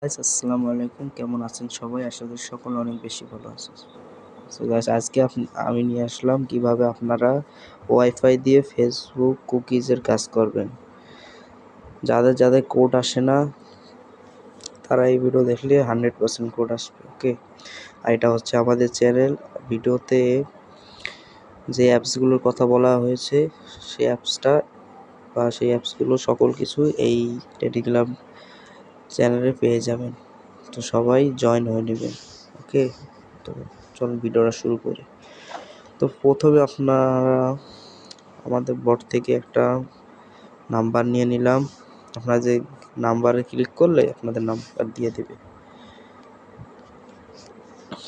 আসসালামু আলাইকুম, কেমন আছেন সবাই? আশা করি সকলে অনেক বেশি ভালো আছেন। সো গাইস, আজকে আমি নিয়ে আসলাম কিভাবে আপনারা ওয়াইফাই দিয়ে ফেসবুক কুকিজের কাজ করবেন। যাদের কোড আসে না তারা এই ভিডিও দেখলে 100% কোড আসবে। ওকে, আর এটা হচ্ছে আমাদের চ্যানেল। ভিডিওতে যে অ্যাপসগুলোর কথা বলা হয়েছে সেই অ্যাপসগুলো সকল কিছু এই টেলিগ্রাম চ্যানেলে পেয়ে যাবেন। তো সবাই জয়েন হয়ে নেবেন। ওকে, তো চলুন ভিডিওটা শুরু করি। তো প্রথমে আপনারা আমাদের বট থেকে একটা নাম্বার নিয়ে নিলাম। আপনারা যে নাম্বারে ক্লিক করলে আপনাদের নাম্বার দিয়ে দেবে।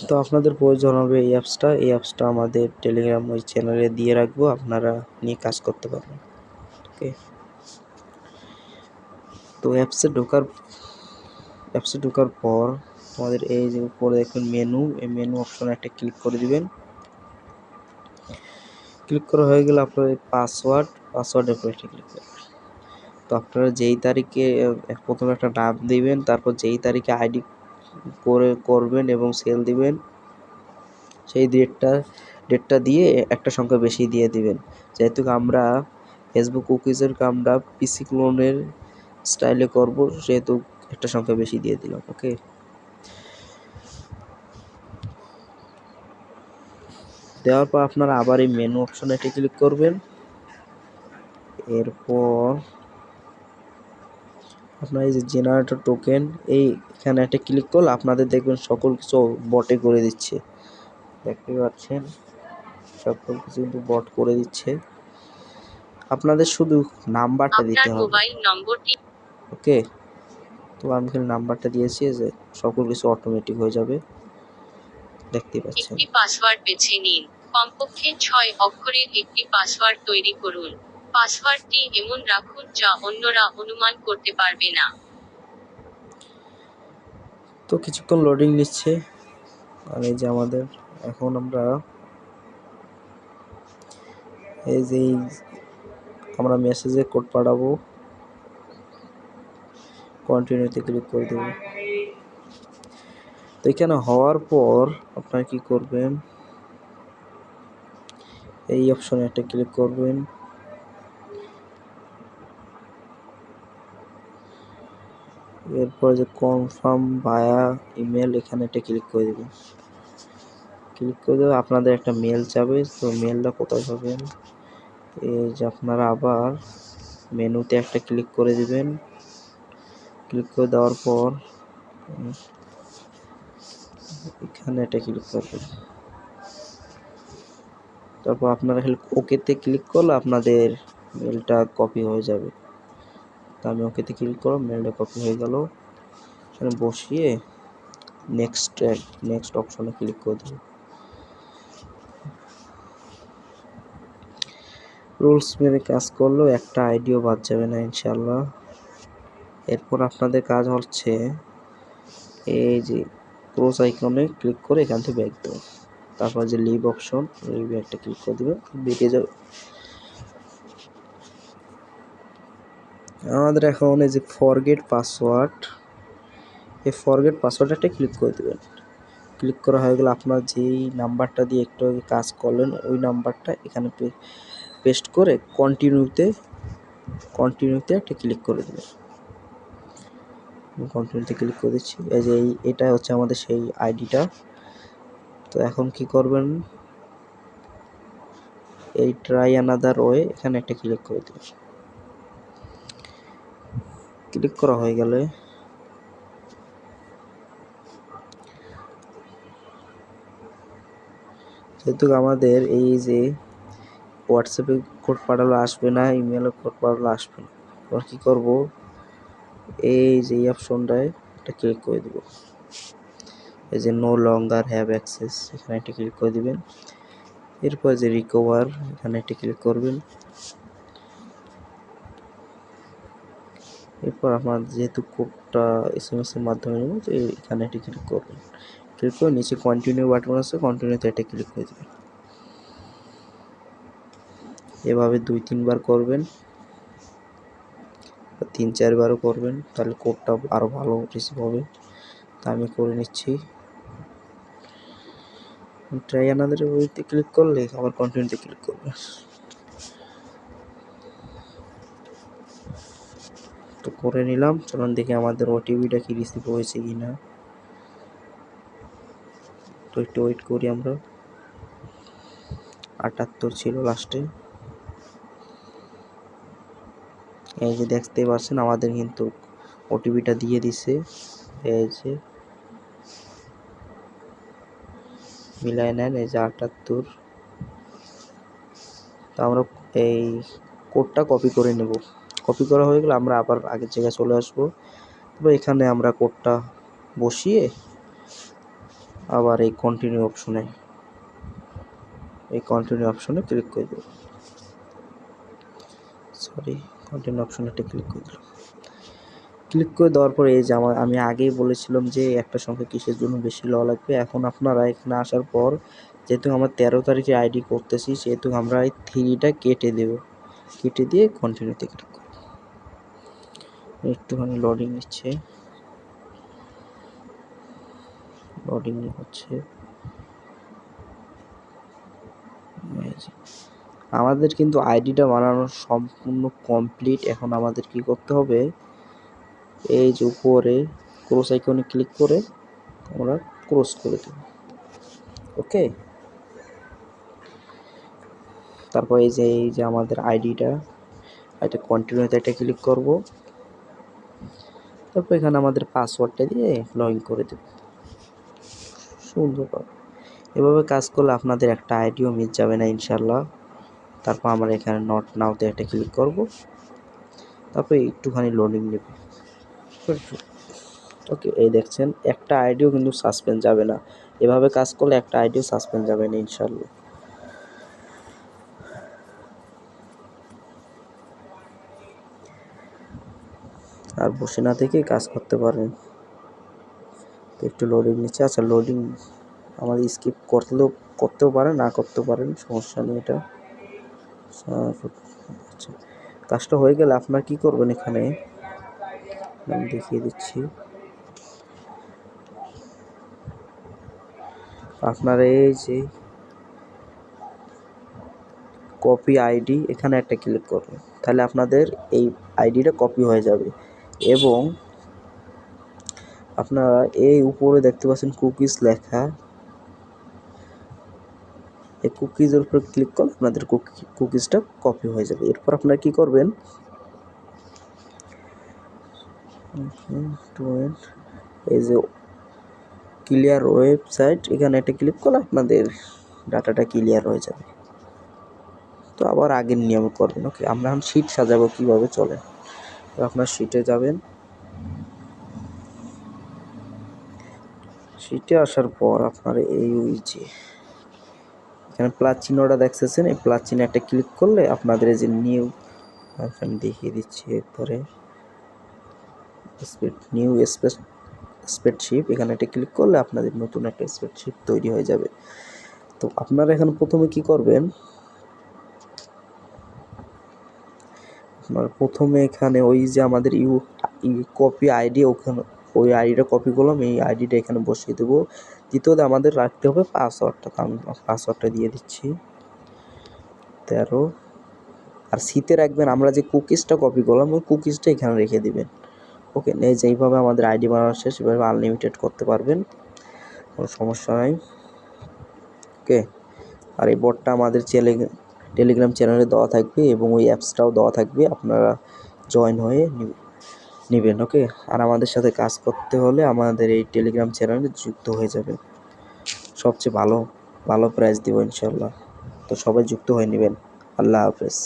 তো আপনাদের প্রয়োজন হবে এই অ্যাপসটা আমাদের টেলিগ্রাম ওই চ্যানেলে দিয়ে রাখবো, আপনারা নিয়ে কাজ করতে পারবেন। ওকে, তো অ্যাপসে ঢোকার পর তোমাদের এই যে উপরে দেখবেন মেনু, এই মেনু অপশনে একটা ক্লিক করে দিবেন। ক্লিক করা হয়ে গেলে আপনার পাসওয়ার্ডের উপরে একটা ক্লিক করবেন। তো আপনারা যেই তারিখে প্রথমে একটা নাম দিবেন, তারপর যেই তারিখে আইডি করবেন এবং সেল দিবেন সেই ডেটটা দিয়ে একটা সংখ্যা বেশি দিয়ে দিবেন। যেহেতু আমরা ফেসবুক কুকিজের কামটা পিসি ক্লোনের স্টাইলে করব, সেহেতু একটা সংখ্যা বেশি দিয়ে দিলাম। ওকে, দেওয়ার পর আপনারা আবার এই মেনু অপশনে একটা ক্লিক করবেন। এরপর আপনার এই যে জেনারেটর টোকেন, এখানে একটা ক্লিক করলে আপনাদের দেখবেন সকল কিছু বটে করে দিচ্ছে। দেখতে পাচ্ছেন সকল কিছু কিন্তু বট করে দিচ্ছে। আপনাদের শুধু নাম্বারটা দিতে হবে। মোবাইল নম্বরটি ওকে, তো আমি এখানে নাম্বারটা দিয়েছি, যে সকল কিছু অটোমেটিক হয়ে যাবে। দেখতে পাচ্ছেন। একটি পাসওয়ার্ড বেছে নিন। কমপক্ষে 6 অক্ষরের একটি পাসওয়ার্ড তৈরি করুন। পাসওয়ার্ডটি এমন রাখুন যা অন্যরা অনুমান করতে পারবে না। তো কিছুক্ষণ লোডিং নিচ্ছে। আর এই যে এখন আমরা আমরা মেসেজে কোড পাঠাবো, কন্টিনিউতে ক্লিক করে দেব। তো এখানে হওয়ার পর আপনারা কি করবেন, এই অপশনে একটা ক্লিক করবেন। এরপর যে কনফার্ম ভায়া ইমেল, এখানে একটা ক্লিক করে দেবেন। ক্লিক করে দেবে আপনাদের একটা মেল যাবে। তো মেলটা কোথায় পাবেন, এই যে আপনারা আবার মেনুতে একটা ক্লিক করে দিবেন। ক্লিক করে দেওয়ার পর এখানে একটা ক্লিক করবেন। তারপর আপনারা ওকেতে ক্লিক করলে আপনাদের মেলটা কপি হয়ে যাবে। তো আমি ওকেতে ক্লিক করলাম, মেলটা কপি হয়ে গেল। এখানে বসিয়ে নেক্সট অপশনে ক্লিক করে দেব। রুলস মেনে কাজ করলেও একটা আইডিও বাদ যাবে না ইনশাল্লাহ। এরপর আপনাদের কাজ হচ্ছে এই যে ক্রস আইকনে ক্লিক করে এখান থেকে ব্যাক দেবেন। তারপর যে লিভ অপশন, লিভে একটা ক্লিক করে দেবেন, বেরিয়ে যাবে। আমাদের এখন এই যে ফরগেট পাসওয়ার্ড, এই ফরগেট পাসওয়ার্ড একটা ক্লিক করে দেবেন। ক্লিক করা হয়ে গেলে আপনার যেই নাম্বারটা দিয়ে একটু আগে কাজ করলেন ওই নাম্বারটা এখানে পেস্ট করে কন্টিনিউতে একটা ক্লিক করে দেবেন। কন্টিনিউতে ক্লিক করে দিচ্ছি। এই যে এটা হচ্ছে আমাদের সেই আইডিটা। তো এখন কি করবেন, এই ট্রাই অ্যানাদার ওয়ে এখানে একটা ক্লিক করে দেবেন। ক্লিক করা হয়ে গেলে যেহেতু আমাদের এই যে হোয়াটসঅ্যাপে কোড পাঠালে আসবে না, ইমেলে কোড পাঠালে আসবে না, এবার কী করবো, এই যে এই অপশনটায় একটা ক্লিক করে দেব। এই যে নো লঙ্গার হ্যাভ অ্যাক্সেস, এখানে একটা ক্লিক করে দিবেন। এরপর যে রিকভার, এখানে একটা ক্লিক করবেন। এরপর আপনার যেহেতু কোডটা SMS এর মাধ্যমে নেব, তো এখানে একটা ক্লিক করবেন। ক্লিক করে নিচে কন্টিনিউ বাটন আছে, কন্টিনিউতে একটা ক্লিক করে দেবেন। এভাবে 2-3 বার করবেন। 3-4বারও করবেন, তাহলে কোডটা আরও ভালো রিসিভ হবে। তা আমি করে নিচ্ছি। ট্রাই অ্যানাদার ওয়েতে ক্লিক করলে আবার কন্টিনিউতে ক্লিক করবে। তো করে নিলাম, চলুন দেখি আমাদের ওটিপিটা কি রিসিভ হয়েছে কি না। তো একটু ওয়েট করি আমরা। 78 ছিল লাস্টে। এই যে দেখতে পাচ্ছেন আমাদের কিন্তু ওটিপিটা দিয়ে দিছে। এই যে মিলাই নেন, এই যে 78। তো আমরা এই কোডটা কপি করে নেব। কপি করা হয়ে গেলে আমরা আবার আগের জায়গায় চলে আসবো। তবে এখানে আমরা কোডটা বসিয়ে আবার এই কন্টিনিউ অপশনে ক্লিক করে দেব। কন্টিনিউ অপশনে ক্লিক করে দিলাম। ক্লিক করে দেওয়ার পরে এই যে আমি আগেই বলেছিলাম যে একটা সংখ্যা কিসের জন্য বেশি ল লাগবে। এখন আপনারা এখানে আসার পর যেহেতু আমার 13 তারিখে আইডি করতেছি, সেহেতু আমরা এই 3টা কেটে দেব। কেটে দিয়ে কন্টিনিউতে ক্লিক করব। একটুখানি লোডিং নিচ্ছে, লোডিং হচ্ছে। আমাদের কিন্তু আইডিটা বানানো সম্পূর্ণ কমপ্লিট। এখন আমাদের কি করতে হবে, এই যে উপরে ক্রস আইকনে ক্লিক করে আমরা ক্রস করে দেব। ওকে, তারপর এই যে আমাদের আইডিটা, এটা কন্টিনিউতে একটা ক্লিক করব। তারপর এখানে আমাদের পাসওয়ার্ডটা দিয়ে লগ ইন করে দেব। সুন্দর। এভাবে কাজ করলে আপনাদের একটা আইডিও মিস যাবে না ইনশাল্লাহ। তারপর আমরা এখানে নট নাওতে একটা ক্লিক করব। তারপর একটুখানি লোডিং নেবে। ওকে, এই দেখছেন একটা আইডিও কিন্তু সাসপেন্ড যাবে না। এভাবে কাজ করলে একটা আইডিও সাসপেন্ড যাবে না ইনশাল্লাহ। আর বসে না থেকে কাজ করতে পারেন। তো একটু লোডিং নিচ্ছে। আচ্ছা, লোডিং আমাদের স্কিপ করতেও পারেন, না করতেও পারেন, সমস্যা নেই এটা। আচ্ছা, কাজটা হয়ে গেলে আপনার কি করবেন, এখানে আমি দেখিয়ে দিচ্ছি। আপনার এই যে কপি আইডি, এখানে একটা ক্লিক করবেন, তাহলে আপনাদের এই আইডিটা কপি হয়ে যাবে। এবং আপনারা এই উপরে দেখতে পাচ্ছেন কুকিজ লেখা, এই কুকিজের উপর ক্লিক করলে আপনাদের কুকিজটা কপি হয়ে যাবে। এরপর আপনারা কি করবেন, এই যে ক্লিয়ার ওয়েবসাইট, এখানে একটা ক্লিক করলে আপনাদের ডাটাটা ক্লিয়ার হয়ে যাবে। তো আবার আগের নিয়ম করবেন। ওকে, আমরা এখন শিট সাজাবো কিভাবে চলে। তো আপনার শিটে যাবেন, শিটে আসার পর আপনার এই যে এখানে প্লাস চিহ্নটা দেখতেছেন, এই প্লাস চিহ্নে একটা ক্লিক করলে আপনাদের এই যে নিউ, আমি দেখিয়ে দিচ্ছি একবারে, নিউ স্প্রেডশিট, এখানে একটা ক্লিক করলে আপনাদের নতুন একটা স্প্রেডশিট তৈরি হয়ে যাবে। তো আপনারা এখন প্রথমে কি করবেন, আপনারা প্রথমে এখানে ওই যে আমাদের কপি আইডি, ওখানে ওই আইডিটা কপি করলাম, এই আইডিটা এখানে বসিয়ে দেবো। দ্বিতীয়ত আমাদের রাখতে হবে পাসওয়ার্ডটা, তো আমি পাসওয়ার্ডটা দিয়ে দিচ্ছি 13। আর সিতে রাখবেন আমরা যে কুকিজটা কপি করলাম, ওই কুকিজটা এখানে রেখে দিবেন। ওকে, এই যে এইভাবে আমাদের আইডি বানানো শেষ। এভাবে আনলিমিটেড করতে পারবেন, কোনো সমস্যা নাই। ওকে, আর এই বোর্ডটা আমাদের টেলিগ্রাম চ্যানেলে দেওয়া থাকবে এবং ওই অ্যাপসটাও দেওয়া থাকবে, আপনারা জয়েন হয়ে নেবেন। ওকে, আর আমাদের সাথে কাজ করতে হলে আমাদের এই টেলিগ্রাম চ্যানেলে যুক্ত হয়ে যাবে। সবচেয়ে ভালো প্রাইস দিব ইনশাল্লাহ। তো সবাই যুক্ত হয়ে নেবেন। আল্লাহ হাফেজ।